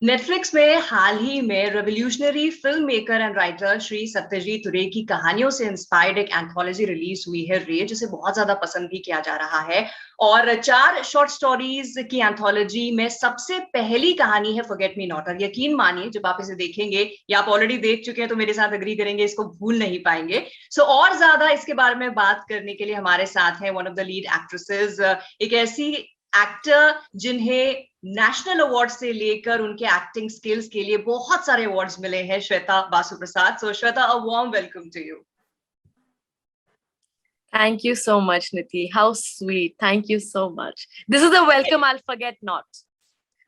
Netflix में हाल ही में revolutionary film maker and writer Shri Satyajit रे की कहानियों से इंस्पायर्ड एक एंथोलॉजी रिलीज हुई है रे, जिसे बहुत ज्यादा पसंद भी किया जा रहा है। और 4 शॉर्ट स्टोरीज की एंथोलॉजी में सबसे पहली कहानी है फॉरगेट मी नॉट। और यकीन मानिए, जब आप इसे देखेंगे या आप ऑलरेडी देख चुके हैं तो मेरे साथ एग्री करेंगे, इसको भूल नहीं पाएंगे। और ज्यादा इसके बारे में बात करने के लिए हमारे साथ है one of the lead actresses, एक ऐसी एक्टर जिन्हें नेशनल अवार्ड से लेकर उनके एक्टिंग स्किल्स के लिए बहुत सारे अवार्ड्स मिले हैं, Shweta Basu Prasad. So Shweta, a warm welcome to you. Thank you so much, Niti. How sweet. Thank you so much. This is a welcome I'll forget not.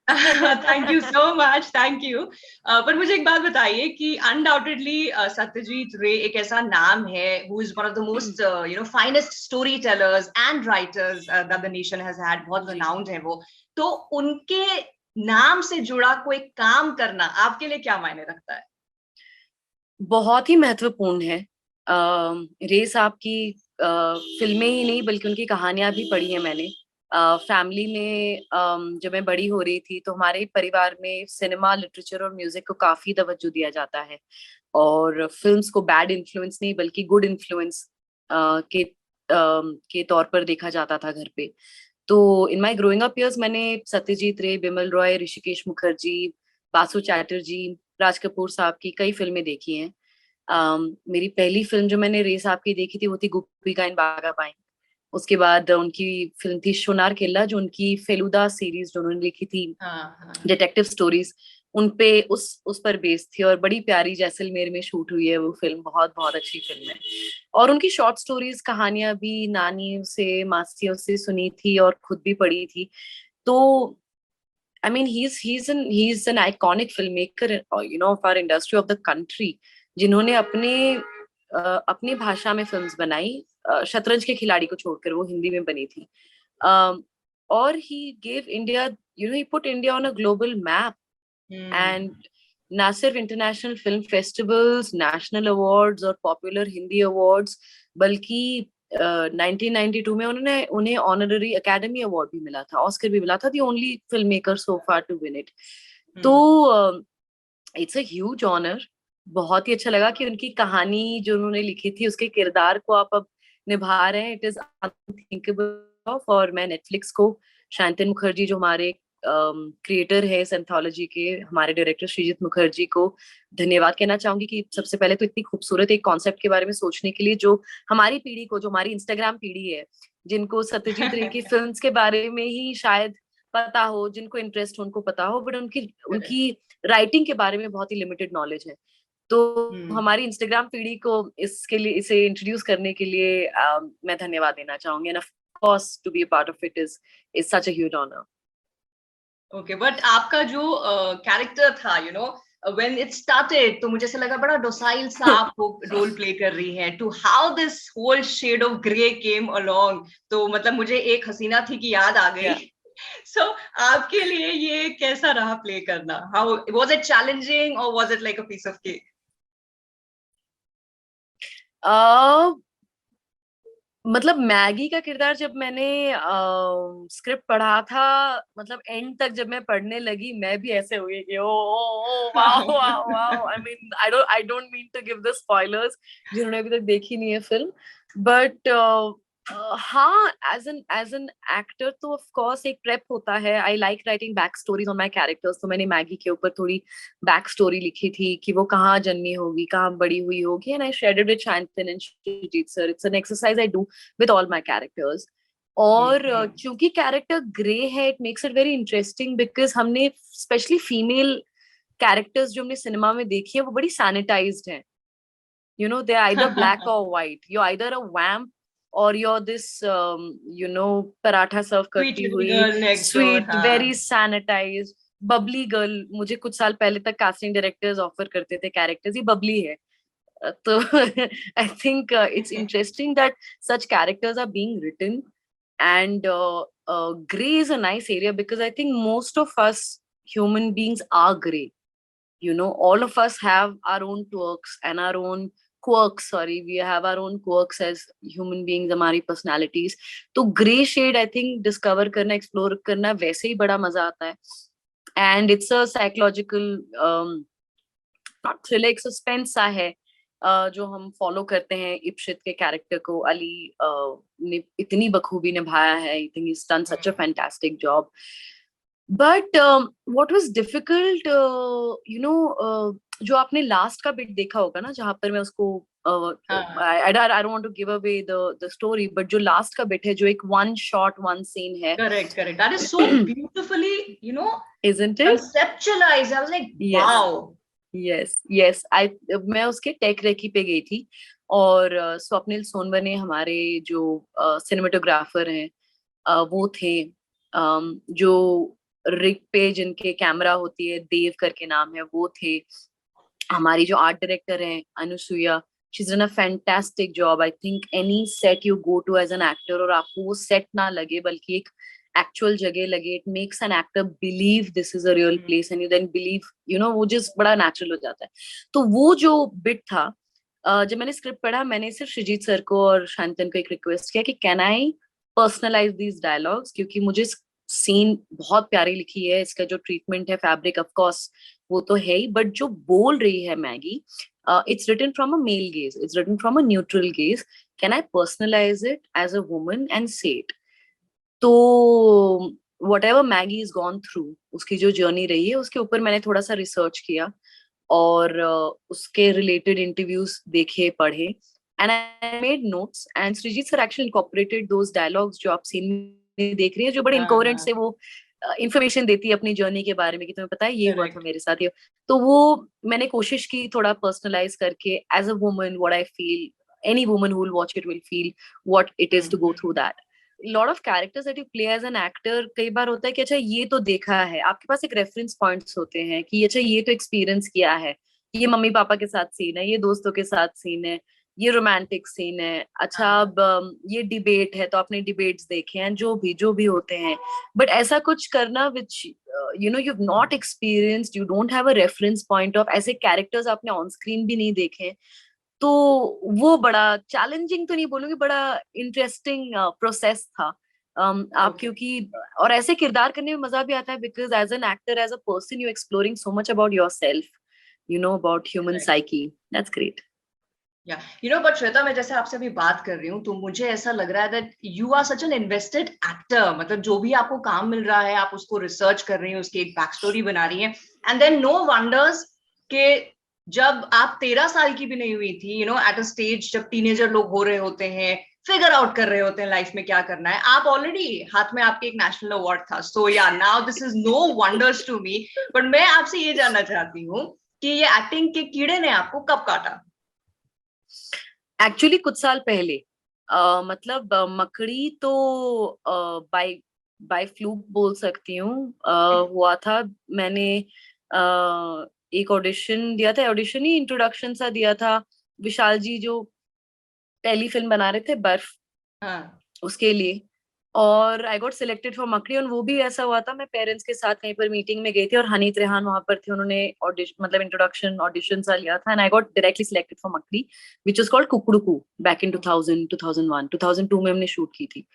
Thank you so much, thank you. पर मुझे एक बात बताइए कि undoubtedly Satyajit रे एक ऐसा नाम है who is one of the most finest story tellers and writers that the nation has had. बहुत रिनाउंड है वो। तो उनके नाम से जुड़ा कोई काम करना आपके लिए क्या मायने रखता है? बहुत ही महत्वपूर्ण है। रे साहब की फिल्में ही नहीं बल्कि उनकी कहानियां भी पढ़ी हैं मैंने। फैमिली में जब मैं बड़ी हो रही थी तो हमारे परिवार में सिनेमा, लिटरेचर और म्यूजिक को काफी तवज्जो दिया जाता है, और फिल्म्स को बैड इन्फ्लुएंस नहीं बल्कि गुड इन्फ्लुएंस के तौर पर देखा जाता था घर पे। तो in my growing up years मैंने सत्यजीत रे, बिमल रॉय, ऋषिकेश मुखर्जी, बासु चैटर्जी, राज कपूर साहब की कई फिल्में देखी हैं। मेरी पहली फिल्म जो मैंने रे साहब की देखी थी वो थी गोपिका इन बागा बाई। उसके बाद उनकी फिल्म थी सोनार केल्ला, जो उनकी फेलुदा सीरीज जो उन्होंने लिखी थी, डिटेक्टिव स्टोरीज, उनपे उस पर बेस्ड थी, और बड़ी प्यारी जैसलमेर में शूट हुई है वो फिल्म। बहुत बहुत अच्छी फिल्म है। और उनकी शॉर्ट स्टोरीज, कहानियां भी नानियों से, मासियों से सुनी थी और खुद भी पढ़ी थी। तो I mean he's an iconic filmmaker, of our industry, of the country, जिन्होंने अपनी भाषा में फिल्म्स बनाई। शतरंज के खिलाड़ी को छोड़कर वो हिंदी में बनी थी। और he gave India, he put India on a global map, and ना सिर्फ international film festivals, national awards और पॉपुलर हिंदी अवार्ड्स, बल्कि 1992 में उन्हें ऑनररी एकेडमी अवार्ड भी मिला था, ऑस्कर भी मिला था, the only film maker so far to win it. तो इट्स अ ह्यूज ऑनर। बहुत ही अच्छा लगा कि उनकी कहानी जो उन्होंने लिखी थी, उसके किरदार को आप अब निभा रहे हैं। It is unthinkable of. और मैं नेटफ्लिक्स को, शांतनु मुखर्जी जो हमारे क्रिएटर है इस एंथोलॉजी के, हमारे डायरेक्टर श्रीजीत मुखर्जी को धन्यवाद कहना चाहूंगी कि सबसे पहले तो इतनी खूबसूरत एक कॉन्सेप्ट के बारे में सोचने के लिए, जो हमारी पीढ़ी को, जो हमारी इंस्टाग्राम पीढ़ी है, जिनको सत्यजीत रे की फिल्म्स के बारे में ही शायद पता हो, जिनको इंटरेस्ट हो उनको पता हो, बट उनकी राइटिंग के बारे में बहुत ही लिमिटेड नॉलेज है। तो हमारी इंस्टाग्राम पीढ़ी को इसके लिए, इसे इंट्रोड्यूस करने के लिए मैं धन्यवाद देना चाहूंगी। And of course to be a part of it is such a huge honour. Okay, but आपका जो कैरेक्टर था, व्हेन इट स्टार्टेड, तो मुझे ऐसा लगा बड़ा डोसाइल सा आप रोल प्ले कर रही हैं। To how this whole shade of grey came along, तो मतलब मुझे एक हसीना थी की याद आ गई। सो आपके लिए ये कैसा रहा प्ले करना? हाउ वाज इट चैलेंजिंग और was it like a piece of cake? मतलब मैगी का किरदार जब मैंने स्क्रिप्ट पढ़ा था, मतलब एंड तक जब मैं पढ़ने लगी, मैं भी ऐसे हुई कि oh wow wow wow. I mean I don't mean to give the spoilers जिन्होंने अभी तक देखी नहीं है फिल्म, बट हाँ, एज एन एक्टर तो ऑफ कोर्स एक प्रेप होता है। I like writing back stories on my characters. तो मैंने मैगी के ऊपर थोड़ी बैक स्टोरी लिखी थी कि वो कहाँ जन्मी होगी, कहाँ बड़ी हुई होगी, and I shared it with Shantanu and Srijit sir. It's an exercise I do with all my characters. और क्योंकि कैरेक्टर ग्रे है, it makes it very interesting, because हमने स्पेशली फीमेल कैरेक्टर्स जो हमने सिनेमा में देखी है वो बड़ी सैनिटाइज्ड हैं। दे आर आइदर ब्लैक और व्हाइट। यू आइदर अ वैम्प और you're this पराठा सर्व करती हुई sweet, very sanitised bubbly girl. मुझे कुछ साल पहले तक कास्टिंग डायरेक्टर्स ऑफर करते थे कैरेक्टर्स, ये बबली है। So I think it's interesting that such characters are being written, and gray is a nice area because I think most of us human beings are gray. All of us have our own quirks and our own quirks. Sorry, we have our own quirks as human beings, हमारी personalities. तो gray shade I think discover करना, explore करना वैसे ही बड़ा मजा आता है। And it's a psychological not thriller, एक सस्पेंस सा है जो हम फॉलो करते हैं इप्सित के कैरेक्टर को. अली ने इतनी बखूबी निभाया है. I think he's done such a fantastic job. But what was difficult, जो आपने लास्ट का बिट देखा होगा ना, जहां पर मैं उसको I don't want to give away the story, but जो लास्ट का बिट है, जो एक one shot one scene है. Correct. That is so beautifully, Isn't it? conceptualized. I was like, wow. Yes. मैं उसके टेक रेकी पे गई थी, और स्वप्निल सोनवने हमारे जो सिनेमेटोग्राफर हैं वो थे. जो रिग पे जिनके कैमरा होती है, देव करके नाम है, वो थे. हमारी जो आर्ट डायरेक्टर हैं Anusuiya, she's done a fantastic job. I think any set you go to as an actor, और आपको वो सेट ना लगे बल्कि एक एक्चुअल जगह लगे, it makes an actor believe this is a real place, and you then believe, वो just बड़ा नेचुरल हो जाता है. तो वो जो बिट था, जब मैंने स्क्रिप्ट पढ़ा, मैंने सिर्फ श्रीजीत सर को और शांतन को एक रिक्वेस्ट किया कि can I personalize these dialogues, क्योंकि मुझे सीन बहुत प्यारी लिखी है. इसका जो ट्रीटमेंट है, फैब्रिक ऑफ कोर्स वो तो है ही, बट जो बोल रही है Maggi, it's written from a male gaze, it's written from a neutral gaze. Can I personalize it as a woman and say it? तो whatever Maggie has gone through, उसकी जो जर्नी रही है, उसके ऊपर मैंने थोड़ा सा रिसर्च किया और उसके रिलेटेड इंटरव्यूज देखे, पढ़े, and I made notes, and Srijit sir actually incorporated those dialogues जो आप सीन में देख रही हैं, जो बड़े इनकोहेरेंट से वो इंफॉर्मेशन देती है अपनी जर्नी के बारे में कि तुम्हें पता है ये हुआ था मेरे साथ. ये तो वो मैंने कोशिश की थोड़ा पर्सनलाइज करके, as a woman what I feel, any woman who will watch it will feel what it is to go through that. Lot of characters that you play as an actor, कई बार होता है कि अच्छा ये तो देखा है, आपके पास एक रेफरेंस पॉइंट्स होते हैं कि अच्छा ये तो एक्सपीरियंस किया है, ये मम्मी पापा के साथ सीन है, ये दोस्तों के साथ सीन है, ये रोमांटिक सीन है. अच्छा अब ये डिबेट है तो आपने डिबेट्स देखे हैं, जो भी होते हैं, बट ऐसा कुछ करना विच you've not experienced, you don't have a reference point of, ऐसे कैरेक्टर्स आपने ऑन स्क्रीन भी नहीं देखे, तो वो बड़ा चैलेंजिंग तो नहीं बोलूंगी, बड़ा इंटरेस्टिंग प्रोसेस था. आप क्योंकि और ऐसे किरदार करने में मजा भी आता है, because as an actor, as a person, you exploring so much about yourself, about human psyche. That's great. But Shweta, मैं जैसे आपसे अभी बात कर रही हूँ तो मुझे ऐसा लग रहा है that you are such an invested actor. मतलब जो भी आपको काम मिल रहा है, आप उसको रिसर्च कर रही हैं, उसकी एक बैक स्टोरी बना रही हैं, एंड देन नो वंडर्स के जब आप 13 साल की भी नहीं हुई थी, एट अ स्टेज जब टीनेजर लोग हो रहे होते हैं, फिगर आउट कर रहे होते हैं लाइफ में क्या करना है, आप ऑलरेडी हाथ में आपके एक नेशनल अवार्ड था. So yeah now this is no wonders to me. But मैं आपसे ये जानना चाहती हूँ कि ये एक्टिंग के कीड़े ने आपको कब काटा? एक्चुअली कुछ साल पहले, मतलब मकड़ी तो बाय फ्लूक बोल सकती हूँ, हुआ था. मैंने एक ऑडिशन दिया था, ऑडिशन ही इंट्रोडक्शन सा दिया था. विशाल जी जो पहली फिल्म बना रहे थे बर्फ, उसके लिए, और आई गॉट सिलेक्टेड फॉर मकड़ी. और वो भी ऐसा हुआ था, मैं पेरेंट्स के साथ कहीं पर मीटिंग में गई थी और हनीत रेहान वहां पर थे, उन्होंने ऑडिशन मतलब इंट्रोडक्शन ऑडिशन सा लिया था, and I got directly selected for Makdee, which was called Kukdukoo, back in 2000, 2001, 2002 में हमने शूट की थी.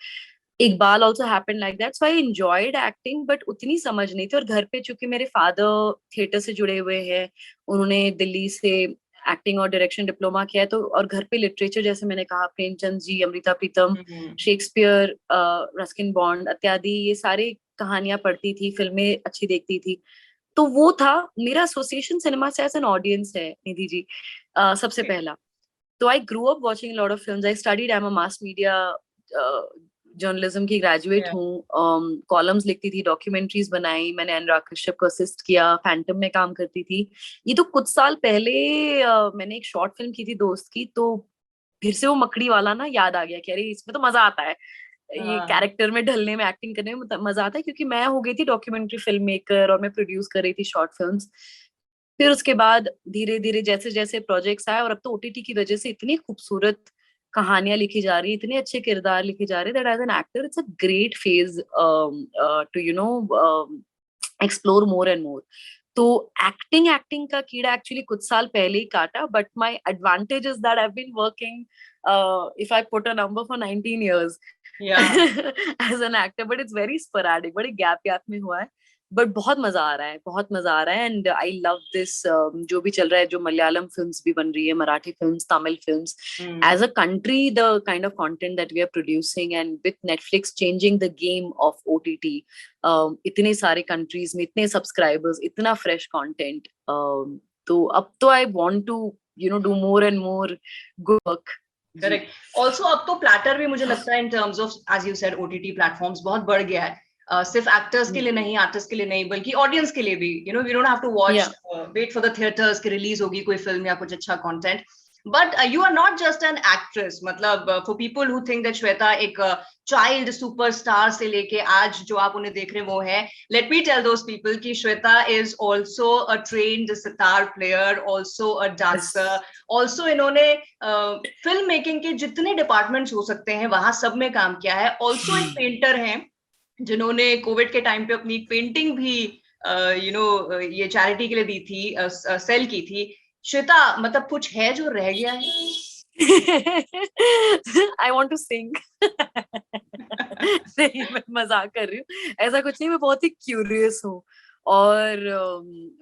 Iqbal also happened like that. So I enjoyed acting, but उतनी समझ नहीं थी. और घर पे चूंकि मेरे फादर थिएटर से जुड़े हुए हैं, उन्होंने दिल्ली से एक्टिंग और डायरेक्शन डिप्लोमा किया है, तो और घर पे लिटरेचर, जैसे मैंने कहा, Premchand ji, Amrita Pritam, Shakespeare, Ruskin bond इत्यादि, ये सारे कहानियां पढ़ती थी, फिल्में अच्छी देखती थी. तो वो था मेरा एसोसिएशन सिनेमा से एज एन ऑडियंस है, निधि जी, सबसे पहला. तो I grew up watching lot of films. I studied, I am a mass media journalism की ग्रेजुएट हूँ. कॉलम्स लिखती थी, डॉक्यूमेंट्रीज बनाई, मैंने अनुराग कश्यप को असिस्ट किया, फैंटम में काम करती थी. ये तो कुछ साल पहले मैंने एक शॉर्ट फिल्म की थी दोस्त की, तो फिर से वो मकड़ी वाला ना याद आ गया कि अरे इसमें तो मजा आता है, ये कैरेक्टर में ढलने में, एक्टिंग करने में मजा आता है, क्योंकि मैं हो गई थी डॉक्यूमेंट्री फिल्म मेकर और मैं प्रोड्यूस कर रही थी शॉर्ट फिल्म्स. फिर उसके बाद धीरे धीरे जैसे जैसे प्रोजेक्ट्स आए, और अब तो ओटीटी की वजह से इतनी खूबसूरत कहानियां लिखी जा रही है, इतने अच्छे किरदार लिखे जा रहे हैं, that as an actor it's a great phase to explore more and more. तो एक्टिंग का कीड़ा एक्चुअली कुछ साल पहले ही काटा, but my advantage is that I have been working, if I put a number, for 19 years as an actor, but it's very sporadic, बड़े gap में हुआ है. बट बहुत मजा आ रहा है, बहुत मजा आ रहा है. एंड आई लव दिस जो भी चल रहा है, जो मलयालम फिल्म्स भी बन रही है, Marathi films, Tamil films, as a country the kind of content that we are producing, and with Netflix changing the game of OTT, इतने सारे कंट्रीज में इतने सब्सक्राइबर्स, इतना फ्रेश कंटेंट, तो अब तो I want to do more and more good work. Correct. Also अब तो प्लेटर भी मुझे लगता है in terms of as you said OTT platforms बहुत बढ़ गया है. सिर्फ एक्टर्स के लिए नहीं, आर्टिस्ट के लिए नहीं, बल्कि ऑडियंस के लिए भी. We don't have to watch, wait for the theatres की रिलीज होगी कोई फिल्म या कुछ अच्छा content. But you are not just an actress. मतलब for people who think that Shweta एक चाइल्ड सुपरस्टार से लेके आज जो आप उन्हें देख रहे हैं वो है, let me tell those people कि Shweta is also a trained sitar player, also a dancer, also इन्होंने फिल्म मेकिंग के जितने डिपार्टमेंट्स हो सकते हैं वहां सब में काम किया है. ऑल्सो एक पेंटर हैं जिन्होंने कोविड के टाइम पे अपनी पेंटिंग भी ये चैरिटी के लिए दी थी, सेल की थी. श्वेता, मतलब कुछ है जो रह गया है? I want to sing. नहीं, मैं मजाक कर रही हूँ, ऐसा कुछ नहीं. मैं बहुत ही क्यूरियस हूँ और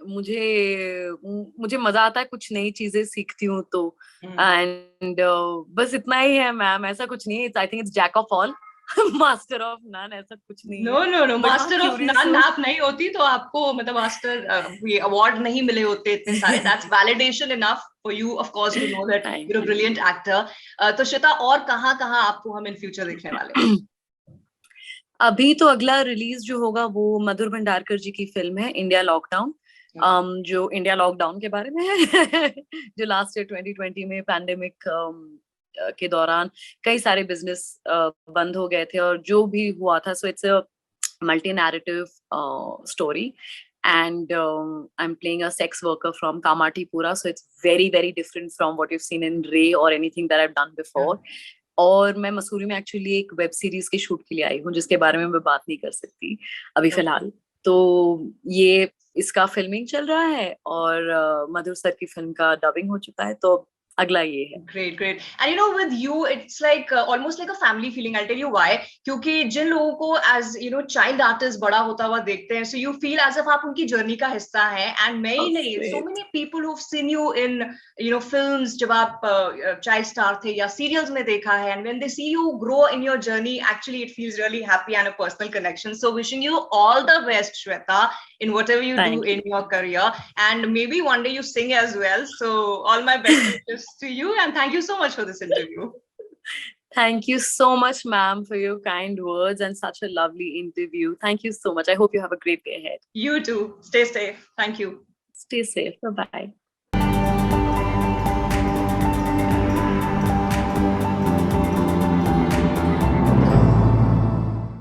मुझे मजा आता है, कुछ नई चीजें सीखती हूँ तो. एंड बस इतना ही है मैम, ऐसा कुछ नहीं. I think it's jack of all, master of none, ऐसा कुछ नहीं. नो, मास्टर ऑफ नन आप नहीं होती तो आपको मतलब मास्टर ये अवार्ड नहीं मिले होते इतने सारे. That's validation enough for you of course to know that you are a brilliant actor. तो श्वेता, और कहाँ आपको हम इन फ्यूचर देखने वाले हैं? अभी तो अगला रिलीज जो होगा वो मधुर भंडारकर जी की फिल्म है इंडिया लॉकडाउन, जो इंडिया लॉकडाउन के बारे में है. जो लास्ट ईयर 2020 में पैंडेमिक के दौरान कई सारे बिजनेस बंद हो गए थे और जो भी हुआ था. So it's a multi narrative story and I'm playing a sex worker from Kamatipura, so it's very very different from what you've seen in Ray or anything that I've done before. और मैं मसूरी में actually एक web series के shoot के लिए आई हूँ जिसके बारे में मैं बात नहीं कर सकती अभी फिलहाल. तो ये इसका फिल्मिंग चल रहा है और मधुर सर की फिल्म का डबिंग हो चुका है, तो अगला ये है. Great. And with you, it's like almost like a family feeling. I'll tell you why. क्योंकि जिन लोगों को as child artist बड़ा होता हुआ देखते हैं, so you feel as if आप उनकी जर्नी का हिस्सा हैं. And मैं ही नहीं, so many people who've seen you in films जब आप child star थे या serials में देखा है, and when they see you grow in your journey, actually it feels really happy and a personal connection. So wishing you all the best, Shweta, in whatever you do in your career, and maybe one day you sing as well. So all my best wishes to you, and thank you so much for this interview. Thank you so much, ma'am, for your kind words and such a lovely interview. Thank you so much. I hope you have a great day ahead. You too. Stay safe. Thank you. Stay safe. Bye-bye.